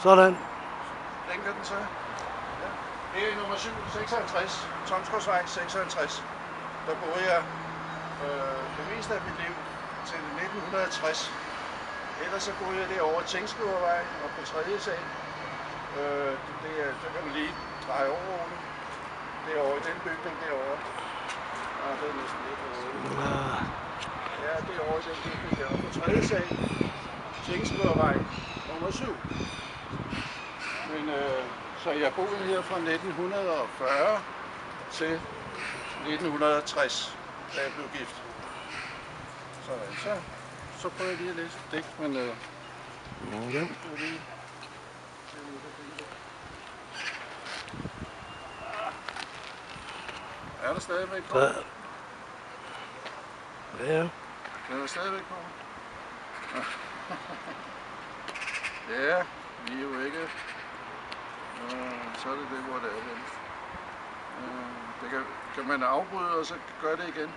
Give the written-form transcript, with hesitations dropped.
Sådan. Den kan den så. Ja. Det er nummer 7, 56. Tomsgårdsvej 56. Der boede jeg det meste af mit liv til 1960. Ellers så boede jeg derovre Tingsgårdvej og på 3. sal. Der kan man lige dreje over Ole. Derovre i den bygning derovre. Ja, det er næsten lidt derovre. Ja, derovre i den bygning derovre på 3. sal. Tingsgårdvej nummer 7. Men så jeg boede her fra 1940 til 1960, da jeg blev gift. Så prøver jeg lige at læse et digt, men Ja. Er der stadigvæk på? Ja. Er der stadigvæk på? Ja, vi er jo ikke. Så er det hvor det er. Det kan man afbryde, og så gør det igen.